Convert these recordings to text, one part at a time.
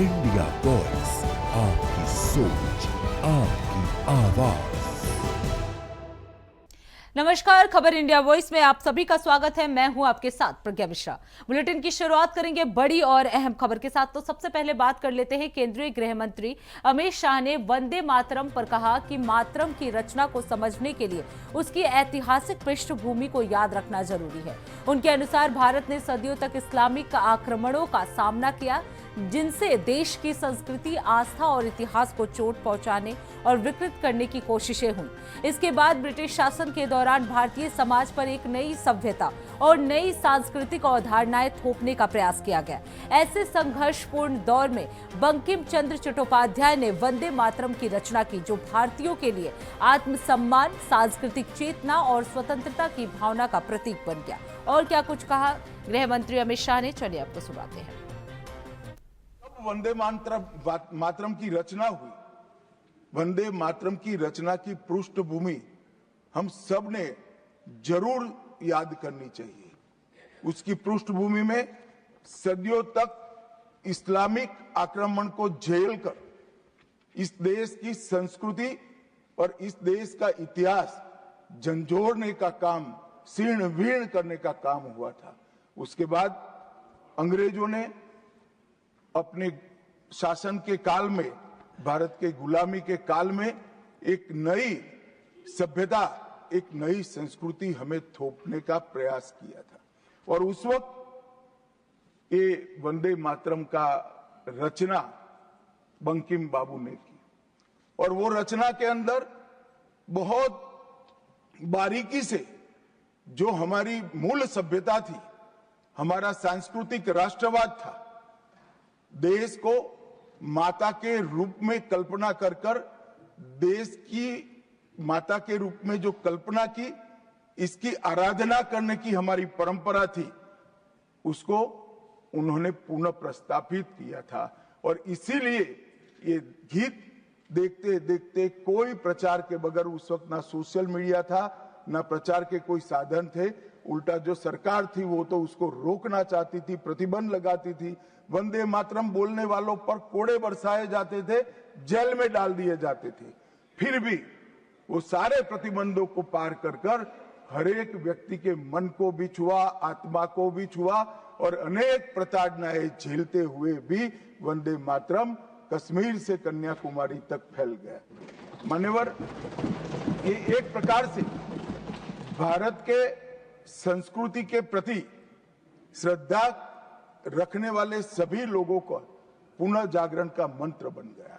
India voice, आपकी सोच, आपकी आवाज। नमस्कार, खबर इंडिया वॉइस में आप सभी का स्वागत है। मैं हूं आपके साथ प्रज्ञा मिश्रा। बुलेटिन की शुरुआत करेंगे बड़ी और अहम खबर के साथ। तो सबसे पहले बात कर लेते हैं केंद्रीय गृह मंत्री अमित शाह ने वंदे मातरम पर कहा कि मातरम की रचना को समझने के लिए उसकी ऐतिहासिक पृष्ठभूमि को याद रखना जरूरी है। उनके अनुसार भारत ने सदियों तक इस्लामिक आक्रमणों का सामना किया, जिनसे देश की संस्कृति, आस्था और इतिहास को चोट पहुंचाने और विकृत करने की कोशिशें हुई। इसके बाद ब्रिटिश शासन के दौरान भारतीय समाज पर एक नई सभ्यता और नई सांस्कृतिक अवधारणाएं थोपने का प्रयास किया गया। ऐसे संघर्षपूर्ण दौर में बंकिम चंद्र चट्टोपाध्याय ने वंदे मातरम की रचना की, जो भारतीयों के लिए आत्मसम्मान, सांस्कृतिक चेतना और स्वतंत्रता की भावना का प्रतीक बन गया। और क्या कुछ कहा गृह मंत्री अमित शाह ने, चलिए आपको सुनाते हैं। वंदे मातरम की रचना हुई, वंदे मातरम की रचना की पृष्ठभूमि हम सब ने जरूर याद करनी चाहिए। उसकी पृष्ठभूमि में सदियों तक इस्लामिक आक्रमण को झेलकर इस देश की संस्कृति और इस देश का इतिहास झंझोड़ने का काम, शीर्ण वीर्ण करने का काम हुआ था। उसके बाद अंग्रेजों ने अपने शासन के काल में, भारत के गुलामी के काल में, एक नई सभ्यता, एक नई संस्कृति हमें थोपने का प्रयास किया था। और उस वक्त ये वंदे मातरम का रचना बंकिम बाबू ने की, और वो रचना के अंदर बहुत बारीकी से जो हमारी मूल सभ्यता थी, हमारा सांस्कृतिक राष्ट्रवाद था, देश को माता के रूप में कल्पना कर देश की माता के रूप में जो कल्पना की, इसकी आराधना करने की हमारी परंपरा थी, उसको उन्होंने पुनः प्रस्तापित किया था। और इसीलिए ये गीत देखते देखते कोई प्रचार के बगैर, उस वक्त ना सोशल मीडिया था, ना प्रचार के कोई साधन थे, उल्टा जो सरकार थी वो तो उसको रोकना चाहती थी, प्रतिबंध लगाती थी। वंदे मातरम बोलने वालों पर कोड़े बरसाए जाते थे, जेल में डाल दिए जाते थे। फिर भी वो सारे प्रतिबंधों को पार कर हर एक व्यक्ति के मन को भी छुआ, आत्मा को भी छुआ, और अनेक प्रताड़नाएं झेलते हुए भी वंदे मातरम कश्मीर से कन्याकुमारी तक फैल गया। मान्यवर, ये एक प्रकार से भारत के संस्कृति के प्रति श्रद्धा रखने वाले सभी लोगों को पुनः जागरण का मंत्र बन गया।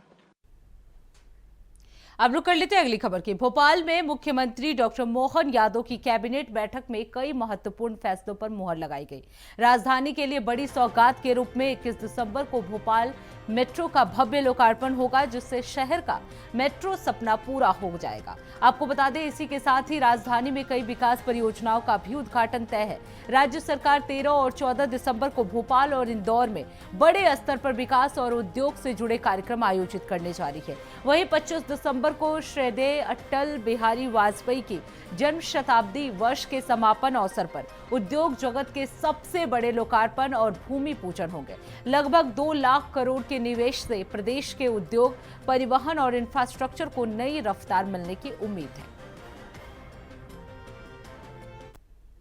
अब रुक कर लेते हैं अगली खबर की। भोपाल में मुख्यमंत्री डॉक्टर मोहन यादव की कैबिनेट बैठक में कई महत्वपूर्ण फैसलों पर मुहर लगाई गई। राजधानी के लिए बड़ी सौगात के रूप में 21 दिसंबर को भोपाल मेट्रो का भव्य लोकार्पण होगा, जिससे शहर का मेट्रो सपना पूरा हो जाएगा। आपको बता दें, इसी के साथ ही राजधानी में कई विकास परियोजनाओं का भी उद्घाटन तय है। राज्य सरकार 13 और 14 दिसंबर को भोपाल और इंदौर में बड़े स्तर पर विकास और उद्योग से जुड़े कार्यक्रम आयोजित करने जा रही है। वहीं 25 दिसंबर को श्रद्धेय अटल बिहारी वाजपेयी की जन्म शताब्दी वर्ष के समापन अवसर पर उद्योग जगत के सबसे बड़े लोकार्पण और भूमि पूजन होंगे। लगभग 2 लाख करोड़ के निवेश से प्रदेश के उद्योग, परिवहन और इंफ्रास्ट्रक्चर को नई रफ्तार मिलने की उम्मीद है।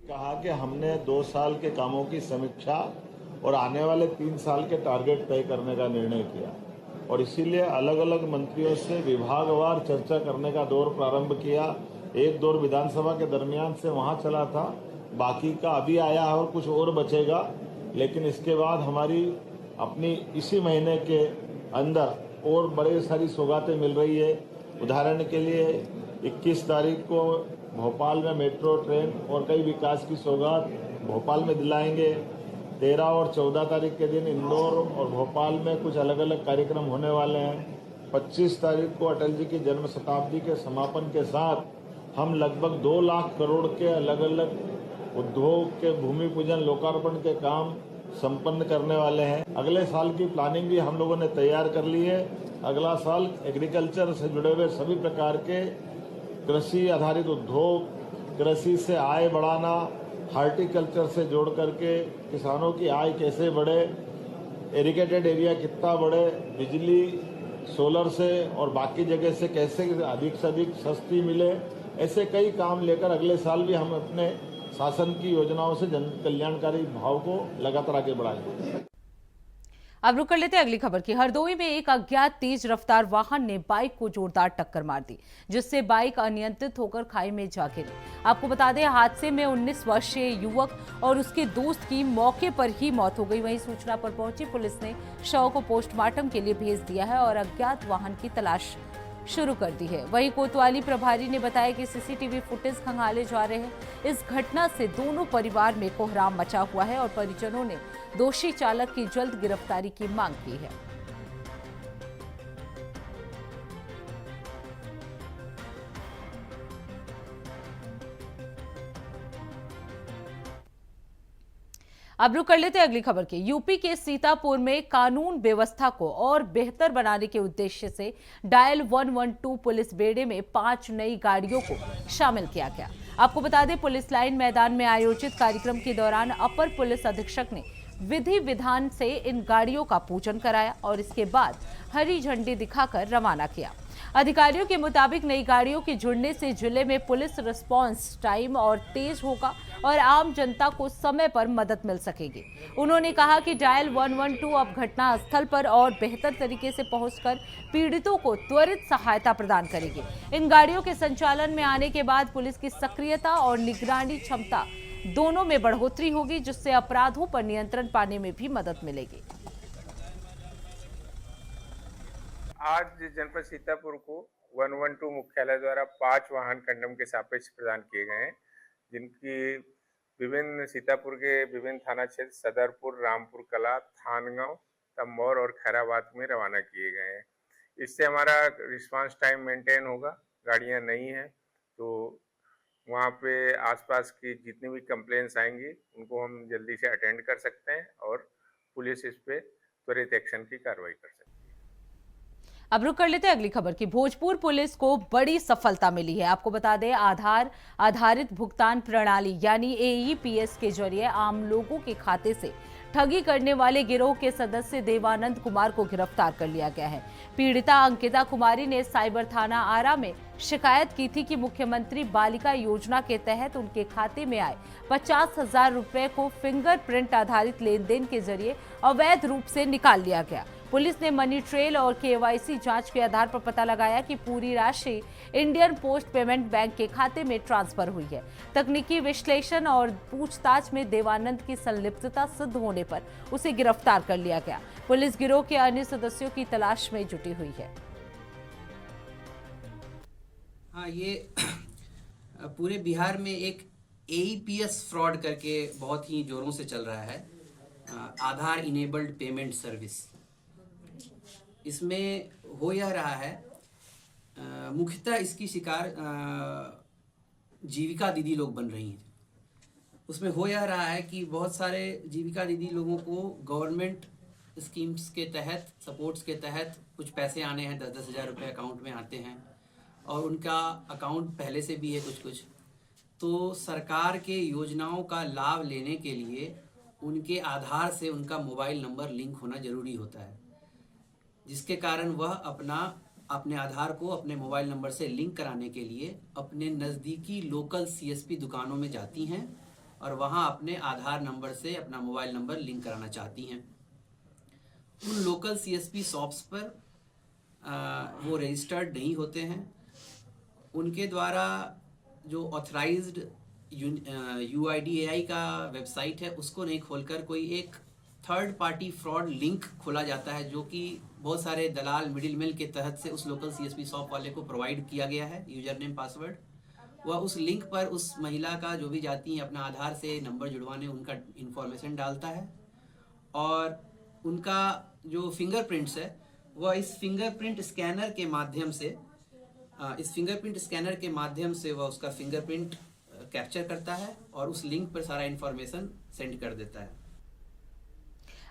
कहा कि हमने 2 साल के कामों की समीक्षा और आने वाले 3 साल के टारगेट तय करने का निर्णय किया, और इसीलिए अलग अलग मंत्रियों से विभागवार चर्चा करने का दौर प्रारंभ किया। एक दौर विधानसभा के दरमियान से वहां चला था, बाकी का अभी आया है और कुछ और बचेगा। लेकिन इसके बाद हमारी अपनी इसी महीने के अंदर और बड़े सारी सौगातें मिल रही है। उदाहरण के लिए 21 तारीख को भोपाल में मेट्रो ट्रेन और कई विकास की सौगात भोपाल में दिलाएंगे। 13 और 14 तारीख के दिन इंदौर और भोपाल में कुछ अलग अलग कार्यक्रम होने वाले हैं। 25 तारीख को अटल जी की जन्म शताब्दी के समापन के साथ हम लगभग 2 लाख करोड़ के अलग अलग उद्योग के भूमि पूजन, लोकार्पण के काम संपन्न करने वाले हैं। अगले साल की प्लानिंग भी हम लोगों ने तैयार कर ली है। अगला साल एग्रीकल्चर से जुड़े हुए सभी प्रकार के कृषि आधारित उद्योग, कृषि से आय बढ़ाना, हार्टिकल्चर से जोड़ करके किसानों की आय कैसे बढ़े, इरिगेटेड एरिया कितना बढ़े, बिजली सोलर से और बाकी जगह से कैसे अधिक से अधिक सस्ती मिले, ऐसे कई काम लेकर अगले साल भी हम अपने शासन की योजनाओं से जन कल्याणकारी भाव को लगातार आगे बढ़ाएंगे। अब रुक कर लेते हैं अगली खबर की। हरदोई में एक अज्ञात तेज रफ्तार वाहन ने बाइक को जोरदार टक्कर मार दी, जिससे बाइक अनियंत्रित होकर खाई में जा गिरी। आपको बता दें, हादसे में 19 वर्षीय युवक और उसके दोस्त की मौके पर ही मौत हो गई। वहीं सूचना पर पहुंची पुलिस ने शव को पोस्टमार्टम के लिए भेज दिया है और अज्ञात वाहन की तलाश शुरू कर दी है। वहीं कोतवाली प्रभारी ने बताया कि सीसीटीवी फुटेज खंगाले जा रहे हैं। इस घटना से दोनों परिवार में कोहराम मचा हुआ है और परिजनों ने दोषी चालक की जल्द गिरफ्तारी की मांग की है। अब रुक कर लेते हैं अगली खबर की। यूपी के सीतापुर में कानून व्यवस्था को और बेहतर बनाने के उद्देश्य से डायल 112 पुलिस बेड़े में 5 नई गाड़ियों को शामिल किया गया। आपको बता दें, पुलिस लाइन मैदान में आयोजित कार्यक्रम के दौरान अपर पुलिस अधीक्षक ने विधि विधान से इन गाड़ियों का पूजन कराया और इसके बाद हरी झंडी दिखाकर रवाना किया। अधिकारियों के मुताबिक नई गाड़ियों के जुड़ने से जिले में पुलिस रिस्पांस टाइम और तेज होगा और आम जनता को समय पर मदद मिल सकेगी। उन्होंने कहा कि डायल 112 अब घटना स्थल पर और बेहतर तरीके से पहुंचकर पीड़ितों को त्वरित सहायता प्रदान करेगी। इन गाड़ियों के संचालन में आने के बाद पुलिस की सक्रियता और निगरानी क्षमता दोनों में बढ़ोतरी होगी, जिससे अपराधों पर नियंत्रण पाने में भी मदद मिलेगी। आज जनपद सीतापुर को 112 मुख्यालय द्वारा 5 वाहन कंडम के सापेक्ष प्रदान किए गए हैं, जिनकी विभिन्न सीतापुर के विभिन्न थाना क्षेत्र सदरपुर, रामपुर कला, थानगांव, तंबौर और खैराबाद में रवाना किए गए हैं। इससे हमारा रिस्पांस टाइम मेंटेन होगा। गाड़ियां नई हैं तो वहाँ पे आसपास की जितनी भी कंप्लेंट्स आएंगी उनको हम जल्दी से अटेंड कर सकते हैं और पुलिस इस पे त्वरित एक्शन की कार्रवाई कर सकती है। अब रुक कर लेते हैं अगली खबर की। भोजपुर पुलिस को बड़ी सफलता मिली है। आपको बता दें, आधार आधारित भुगतान प्रणाली यानी AEPS के जरिए आम लोगों के खाते से ठगी करने वाले गिरोह के सदस्य देवानंद कुमार को गिरफ्तार कर लिया गया है। पीड़िता अंकिता कुमारी ने साइबर थाना आरा में शिकायत की थी कि मुख्यमंत्री बालिका योजना के तहत उनके खाते में आए 50,000 रुपए को फिंगरप्रिंट आधारित लेन देन के जरिए अवैध रूप से निकाल लिया गया। पुलिस ने मनी ट्रेल और KYC जांच के आधार पर पता लगाया कि पूरी राशि इंडियन पोस्ट पेमेंट बैंक के खाते में ट्रांसफर हुई है। तकनीकी विश्लेषण और पूछताछ में देवानंद की संलिप्तता सिद्ध होने पर उसे गिरफ्तार कर लिया गया। पुलिस गिरोह के अन्य सदस्यों की तलाश में जुटी हुई है। हाँ, ये पूरे बिहार में एक AEPS फ्रॉड करके बहुत ही जोरों से चल रहा है, आधार इनेबल्ड पेमेंट सर्विस। इसमें हो यह रहा है, मुख्यतः इसकी शिकार जीविका दीदी लोग बन रही हैं। उसमें हो यह रहा है कि बहुत सारे जीविका दीदी लोगों को गवर्नमेंट स्कीम्स के तहत, सपोर्ट्स के तहत कुछ पैसे आने हैं, 10-10 हज़ार रुपये अकाउंट में आते हैं और उनका अकाउंट पहले से भी है कुछ। तो सरकार के योजनाओं का लाभ लेने के लिए उनके आधार से उनका मोबाइल नंबर लिंक होना जरूरी होता है, जिसके कारण वह अपने आधार को अपने मोबाइल नंबर से लिंक कराने के लिए अपने नज़दीकी लोकल CSP दुकानों में जाती हैं और वहां अपने आधार नंबर से अपना मोबाइल नंबर लिंक कराना चाहती हैं। उन लोकल CSP शॉप्स पर वो रजिस्टर्ड नहीं होते हैं। उनके द्वारा जो ऑथराइज्ड UIDAI का वेबसाइट है उसको नहीं खोलकर कोई एक थर्ड पार्टी फ्रॉड लिंक खोला जाता है, जो कि बहुत सारे दलाल मिडिल मैन के तहत से उस लोकल CSP शॉप वाले को प्रोवाइड किया गया है यूजर नेम पासवर्ड। वह उस लिंक पर उस महिला का जो भी जाती है अपना आधार से नंबर जुड़वाने उनका इन्फॉर्मेशन डालता है और उनका जो फिंगरप्रिंट्स है वह इस फिंगरप्रिंट स्कैनर के माध्यम से वह उसका फिंगरप्रिंट कैप्चर करता है और उस लिंक पर सारा इन्फॉर्मेशन सेंड कर देता है।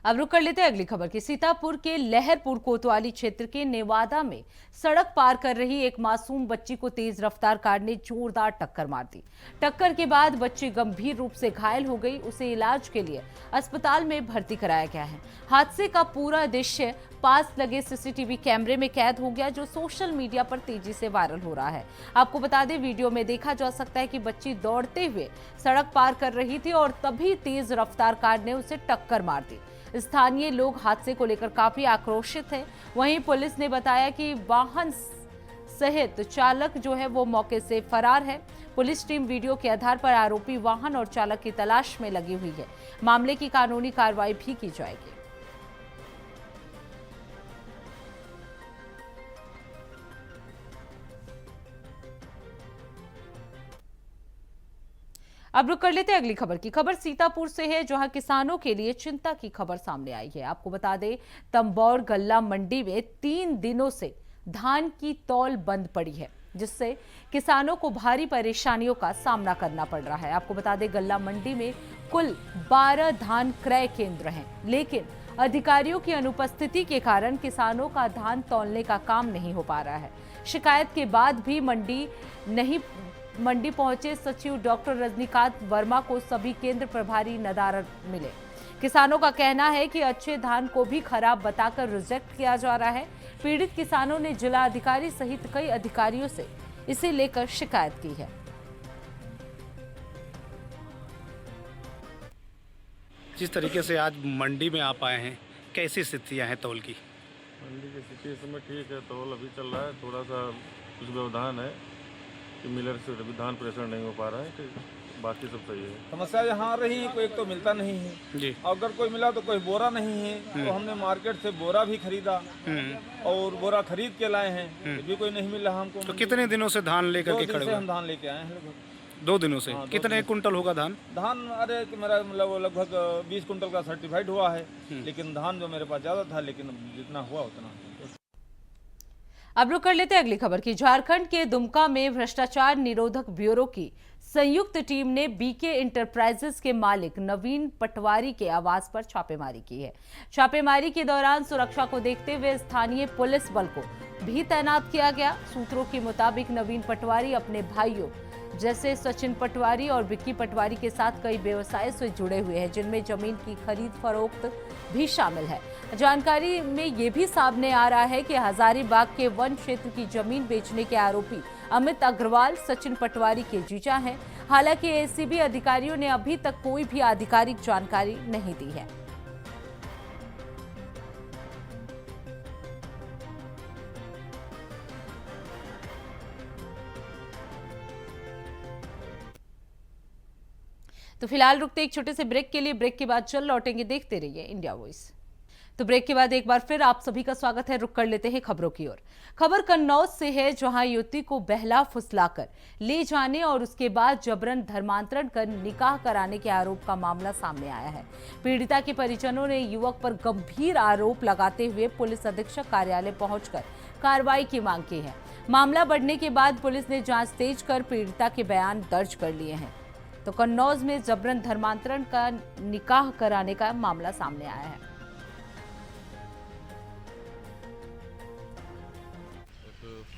अब रुक कर लेते हैं अगली खबर की। सीतापुर के लहरपुर कोतवाली क्षेत्र के नेवादा में सड़क पार कर रही एक मासूम बच्ची को तेज रफ्तार कार ने जोरदार टक्कर मार दी। टक्कर के बाद बच्ची गंभीर रूप से घायल हो गई। उसे इलाज के लिए अस्पताल में भर्ती कराया गया है। हादसे का पूरा दृश्य पास लगे सीसीटीवी कैमरे में कैद हो गया, जो सोशल मीडिया पर तेजी से वायरल हो रहा है। आपको बता दें, वीडियो में देखा जा सकता है कि बच्ची दौड़ते हुए सड़क पार कर रही थी और तभी तेज रफ्तार कार ने उसे टक्कर मार दी। स्थानीय लोग हादसे को लेकर काफी आक्रोशित हैं। वहीं पुलिस ने बताया कि वाहन सहित चालक जो है वो मौके से फरार है। पुलिस टीम वीडियो के आधार पर आरोपी वाहन और चालक की तलाश में लगी हुई है। मामले की कानूनी कार्रवाई भी की जाएगी। अब रुक कर लेते हैं अगली खबर की। खबर सीतापुर से है, जहां किसानों के लिए चिंता की खबर सामने आई है। आपको बता दें, तंबौर गल्ला मंडी में 3 दिनों से धान की तौल बंद पड़ी है, जिससे किसानों को भारी परेशानियों का सामना करना पड़ रहा है। आपको बता दें, गल्ला मंडी में कुल 12 धान क्रय केंद्र हैं, लेकिन अधिकारियों की अनुपस्थिति के कारण किसानों का धान तौलने का काम नहीं हो पा रहा है। शिकायत के बाद भी मंडी पहुंचे सचिव डॉक्टर रजनीकांत वर्मा को सभी केंद्र प्रभारी नदारद मिले। किसानों का कहना है कि अच्छे धान को भी खराब बताकर रिजेक्ट किया जा रहा है। पीड़ित किसानों ने जिला अधिकारी सहित कई अधिकारियों से इसे लेकर शिकायत की है। जिस तरीके से आज मंडी में आप आए हैं, कैसी स्थितियां हैं तौल की? मंडी की स्थिति इस समय ठीक है, तौल अभी चल रहा है। थोड़ा सा कुछ व्यवधान है कि मिलर से अभी धान प्रेशर नहीं हो पा रहा है, तो बाकी सब सही है। समस्या यहाँ रही, कोई तो मिलता नहीं है जी। अगर कोई मिला तो कोई बोरा नहीं है, तो हमने मार्केट से बोरा भी खरीदा और बोरा खरीद के लाए हैं, फिर भी कोई नहीं मिला हमको। तो कितने दिनों से धान लेकर के 2 दिन खड़े से हुए? हम धान लेके आए हैं लगभग 2 दिनों से। हाँ, 2 कितने दिन। कुंटल होगा धान? अरे मेरा मतलब लगभग 20 कुंटल का सर्टिफाइड हुआ है, लेकिन धान जो मेरे पास ज्यादा था, लेकिन जितना हुआ उतना। अब रुक कर लेते हैं अगली खबर की। झारखंड के दुमका में भ्रष्टाचार निरोधक ब्यूरो की संयुक्त टीम ने बीके इंटरप्राइजेस के मालिक नवीन पटवारी के आवास पर छापेमारी की है। छापेमारी के दौरान सुरक्षा को देखते हुए स्थानीय पुलिस बल को भी तैनात किया गया। सूत्रों के मुताबिक नवीन पटवारी अपने भाइयों जैसे सचिन पटवारी और विक्की पटवारी के साथ कई व्यवसाय से जुड़े हुए हैं, जिनमें जमीन की खरीद फरोख्त भी शामिल है। जानकारी में ये भी सामने आ रहा है कि हजारीबाग के वन क्षेत्र की जमीन बेचने के आरोपी अमित अग्रवाल सचिन पटवारी के जीजा हैं। हालांकि एसीबी अधिकारियों ने अभी तक कोई भी आधिकारिक जानकारी नहीं दी है। तो फिलहाल रुकते एक छोटे से ब्रेक के लिए। ब्रेक के बाद चल लौटेंगे, देखते रहिए इंडिया वॉइस। तो ब्रेक के बाद एक बार फिर आप सभी का स्वागत है। रुक कर लेते हैं खबरों की ओर। खबर कन्नौज से है, जहां युवती को बहला फुसलाकर ले जाने और उसके बाद जबरन धर्मांतरण कर निकाह कराने के आरोप का मामला सामने आया है। पीड़िता के परिजनों ने युवक पर गंभीर आरोप लगाते हुए पुलिस अधीक्षक कार्यालय पहुंचकर कार्रवाई की मांग की है। मामला बढ़ने के बाद पुलिस ने जांच तेज कर पीड़िता के बयान दर्ज कर लिए हैं। तो कन्नौज में जबरन धर्मांतरण का निकाह कराने का मामला सामने आया है।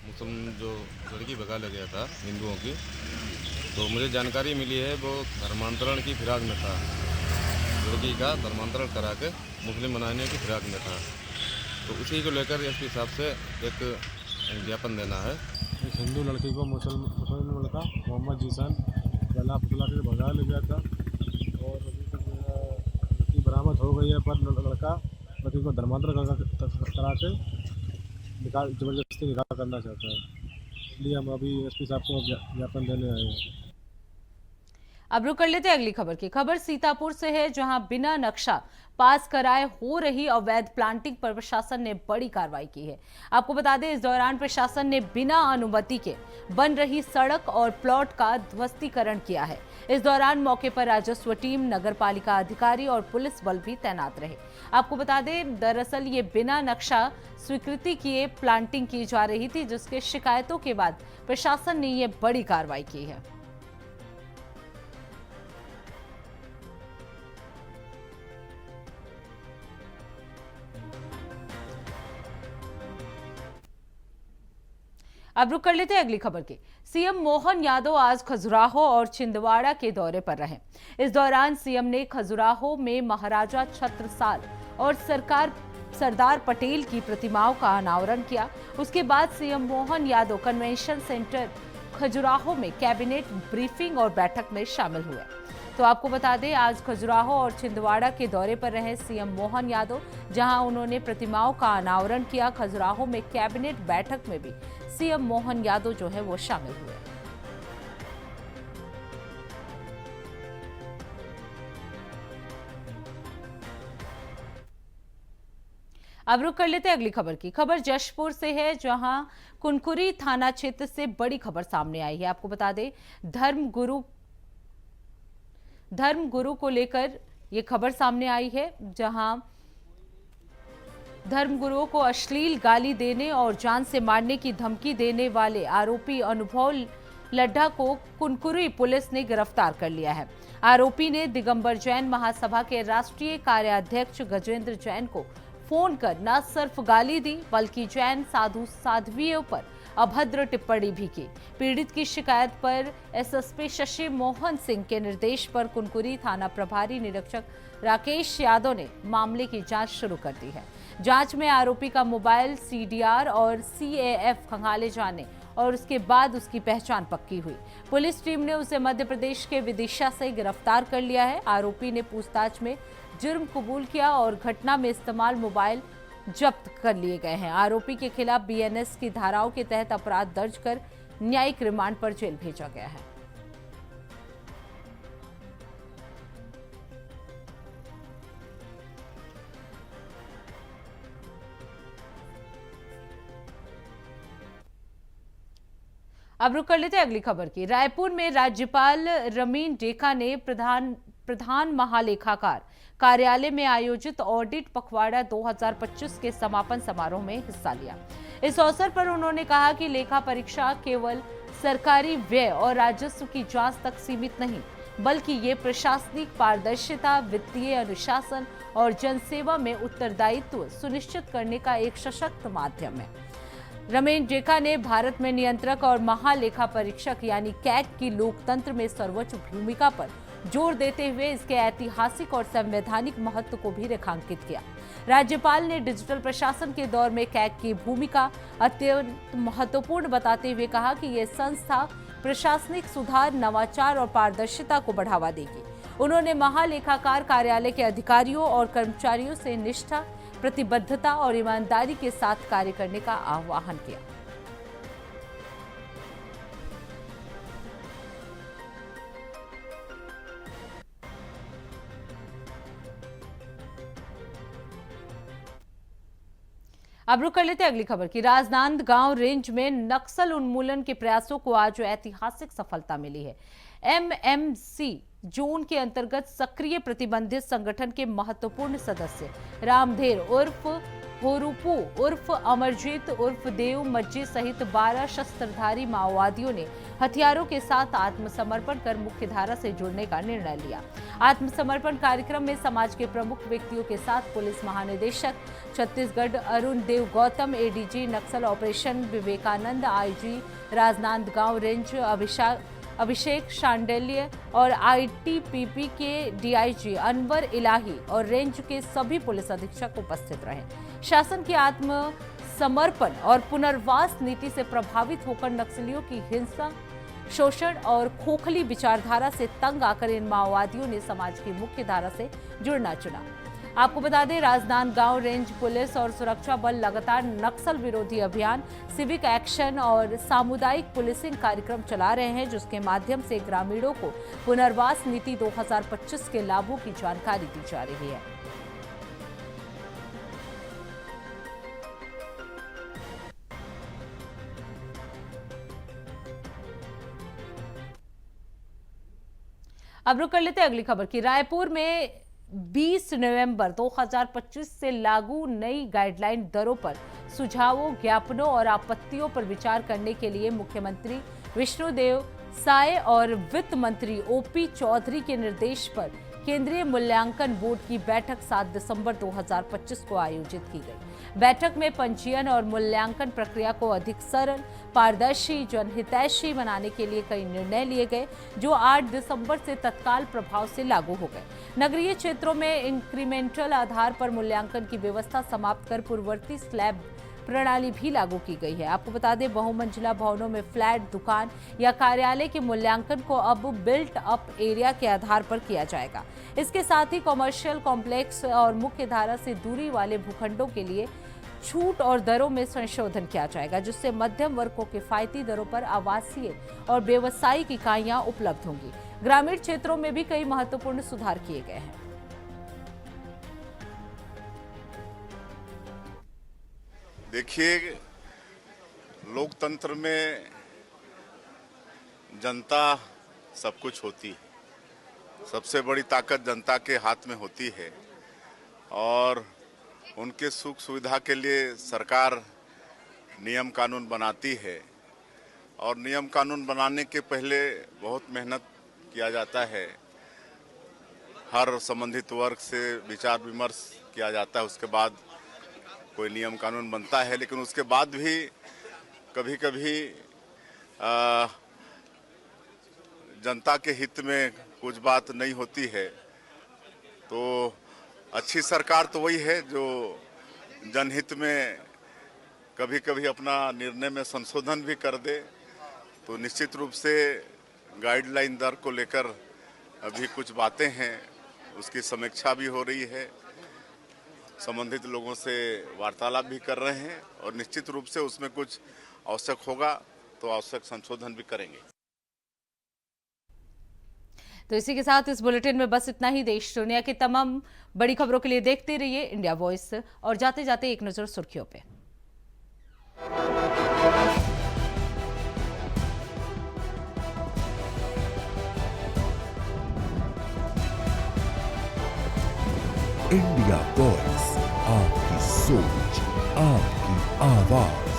मुस्लिम जो लड़की भगा ले गया था हिंदुओं की, तो मुझे जानकारी मिली है वो धर्मांतरण की फिराक में था। लड़की का धर्मांतरण करा के मुस्लिम बनाने की फिराक में था, तो उसी को लेकर एसपी साहब से एक ज्ञापन देना है। एक हिंदू लड़की को मुसलमान लड़का मोहम्मद जीसान गला फुसला के भगा ले गया था, और अभी तक लड़की बरामद हो गई है, पर लड़का लड़की को धर्मांतरण करा के जबरदस्ती निकाह करना चाहता है। इसलिए हम अभी एसपी साहब को ज्ञापन देने आए हैं। अब रुक कर लेते हैं अगली खबर की। खबर सीतापुर से है, जहां बिना नक्शा पास कराए हो रही अवैध प्लांटिंग पर प्रशासन ने बड़ी कार्रवाई की है। आपको बता दें, इस दौरान प्रशासन ने बिना अनुमति के बन रही सड़क और प्लॉट का ध्वस्तीकरण किया है। इस दौरान मौके पर राजस्व टीम, नगरपालिका अधिकारी और पुलिस बल भी तैनात रहे। आपको बता दें, दरअसल ये बिना नक्शा स्वीकृति किए प्लांटिंग की जा रही थी, जिसके शिकायतों के बाद प्रशासन ने ये बड़ी कार्रवाई की है। अब रुक कर लेते हैं अगली खबर की। सीएम मोहन यादव आज खजुराहो और छिंदवाड़ा के दौरे पर रहे। इस दौरान सीएम ने खजुराहो में महाराजा छत्रसाल और सरदार पटेल की प्रतिमाओं का अनावरण किया। उसके बाद CM Mohan Yadav convention centre Khajuraho में कैबिनेट ब्रीफिंग और बैठक में शामिल हुए। तो आपको बता दें, आज खजुराहो और छिंदवाड़ा के दौरे पर रहे सीएम मोहन यादव, जहां उन्होंने प्रतिमाओं का अनावरण किया। खजुराहो में कैबिनेट बैठक में भी सीएम मोहन यादव जो है वो शामिल हुए। अब रुक कर लेते हैं अगली खबर की। खबर जशपुर से है, जहां कुनकुरी थाना क्षेत्र से बड़ी खबर सामने आई है। आपको बता दें, धर्मगुरु को लेकर ये खबर सामने आई है, जहां धर्मगुरुओं को अश्लील गाली देने और जान से मारने की धमकी देने वाले आरोपी अनुभव लड्ढा को कुनकुरी पुलिस ने गिरफ्तार कर लिया है। आरोपी ने दिगंबर जैन महासभा के राष्ट्रीय कार्याध्यक्ष गजेंद्र जैन को फोन कर न सिर्फ गाली दी, बल्कि जैन साधु साध्वियों पर अभद्र टिप्पणी भी की। पीड़ित की शिकायत पर एसएसपी शशि मोहन सिंह के निर्देश पर कुनकुरी थाना प्रभारी निरीक्षक राकेश यादव ने मामले की जांच शुरू कर दी है। जांच में आरोपी का मोबाइल, सीडीआर और सीएएफ खंगाले जाने और उसके बाद उसकी पहचान पक्की हुई। पुलिस टीम ने उसे मध्य प्रदेश के विदिशा से गिरफ्तार कर लिया है। आरोपी ने पूछताछ में जुर्म कबूल किया और घटना में इस्तेमाल मोबाइल जब्त कर लिए गए हैं। आरोपी के खिलाफ बीएनएस की धाराओं के तहत अपराध दर्ज कर न्यायिक रिमांड पर जेल भेजा गया है। अब रुक कर लेते हैं अगली खबर की। रायपुर में राज्यपाल रमीन डेका ने प्रधान महालेखाकार कार्यालय में आयोजित ऑडिट पखवाड़ा 2025 के समापन समारोह में हिस्सा लिया। इस अवसर पर उन्होंने कहा कि लेखा परीक्षा केवल सरकारी व्यय और राजस्व की जांच तक सीमित नहीं, बल्कि ये प्रशासनिक पारदर्शिता, वित्तीय अनुशासन और जनसेवा में उत्तरदायित्व सुनिश्चित करने का एक सशक्त माध्यम है। रमेश डेका ने भारत में नियंत्रक और महालेखा परीक्षक यानी कैग की लोकतंत्र में सर्वोच्च भूमिका पर जोर देते हुए इसके ऐतिहासिक और संवैधानिक महत्व को भी रेखांकित किया। राज्यपाल ने डिजिटल प्रशासन के दौर में कैग की भूमिका अत्यंत महत्वपूर्ण बताते हुए कहा कि यह संस्था प्रशासनिक सुधार, नवाचार और पारदर्शिता को बढ़ावा देगी। उन्होंने महालेखाकार कार्यालय के अधिकारियों और कर्मचारियों से निष्ठा, प्रतिबद्धता और ईमानदारी के साथ कार्य करने का आह्वान किया। अब रुक कर लेते हैं अगली खबर की। राजनांदगांव रेंज में नक्सल उन्मूलन के प्रयासों को आज ऐतिहासिक सफलता मिली है। एमएमसी जोन के अंतर्गत सक्रिय प्रतिबंधित संगठन के महत्वपूर्ण सदस्य रामधेर उर्फ होरूपू उर्फ अमरजीत उर्फ देव मज्जी सहित 12 शस्त्रधारी माओवादियों ने हथियारों के साथ आत्मसमर्पण कर मुख्यधारा से जुड़ने का निर्णय लिया। आत्मसमर्पण कार्यक्रम में समाज के प्रमुख व्यक्तियों के साथ पुलिस महानिदेशक Chhattisgarh Arun Dev Gautam, ADG Naxal operation Vivekanand, IG Rajnandgaon range Abhishek Shandilya और आईटीपीपी के डीआईजी अनवर इलाही और रेंज के सभी पुलिस अधीक्षक उपस्थित रहे। शासन की आत्मसमर्पण और पुनर्वास नीति से प्रभावित होकर नक्सलियों की हिंसा, शोषण और खोखली विचारधारा से तंग आकर इन माओवादियों ने समाज की मुख्य धारा से जुड़ना चुना। आपको बता दें, राजनांदगांव रेंज पुलिस और सुरक्षा बल लगातार नक्सल विरोधी अभियान, सिविक एक्शन और सामुदायिक पुलिसिंग कार्यक्रम चला रहे हैं, जिसके माध्यम से ग्रामीणों को पुनर्वास नीति 2025 के लाभों की जानकारी दी जा रही है। अब रुक कर लेते हैं अगली खबर की। रायपुर में 20 नवंबर 2025 से लागू नई गाइडलाइन दरों पर सुझावों, ज्ञापनों और आपत्तियों पर विचार करने के लिए मुख्यमंत्री विष्णुदेव साय और वित्त मंत्री ओपी चौधरी के निर्देश पर केंद्रीय मूल्यांकन बोर्ड की बैठक 7 दिसंबर 2025 को आयोजित की गई। बैठक में पंजीयन और मूल्यांकन प्रक्रिया को अधिक सरल, पारदर्शी, जनहितैषी बनाने के लिए कई निर्णय लिए गए, जो 8 दिसंबर से तत्काल प्रभाव से लागू हो गए। नगरीय क्षेत्रों में इंक्रीमेंटल आधार पर मूल्यांकन की व्यवस्था समाप्त कर पूर्ववर्ती स्लैब प्रणाली भी लागू की गई है। आपको बता दें, बहुमंजिला भवनों में फ्लैट, दुकान या कार्यालय के मूल्यांकन को अब बिल्ट अप एरिया के आधार पर किया जाएगा। इसके साथ ही कॉमर्शियल कॉम्प्लेक्स और मुख्य धारा से दूरी वाले भूखंडों के लिए छूट और दरों में संशोधन किया जाएगा, जिससे मध्यम वर्ग को किफायती दरों पर आवासीय और व्यावसायिक इकाइयां उपलब्ध होंगी। ग्रामीण क्षेत्रों में भी कई महत्वपूर्ण सुधार किए गए हैं। देखिए, लोकतंत्र में जनता सब कुछ होती है। सबसे बड़ी ताकत जनता के हाथ में होती है और उनके सुख सुविधा के लिए सरकार नियम कानून बनाती है और नियम कानून बनाने के पहले बहुत मेहनत किया जाता है। हर संबंधित वर्ग से विचार विमर्श किया जाता है, उसके बाद कोई नियम कानून बनता है। लेकिन उसके बाद भी कभी कभी जनता के हित में कुछ बात नहीं होती है। तो अच्छी सरकार तो वही है जो जनहित में कभी कभी अपना निर्णय में संशोधन भी कर दे। तो निश्चित रूप से गाइडलाइन दर को लेकर अभी कुछ बातें हैं, उसकी समीक्षा भी हो रही है। संबंधित लोगों से वार्तालाप भी कर रहे हैं और निश्चित रूप से उसमें कुछ आवश्यक होगा तो आवश्यक संशोधन भी करेंगे। तो इसी के साथ इस बुलेटिन में बस इतना ही। देश दुनिया की तमाम बड़ी खबरों के लिए देखते रहिए इंडिया वॉइस और जाते जाते एक नजर सुर्खियों पे। इंडिया वॉइस, आपकी सोच, आपकी आवाज।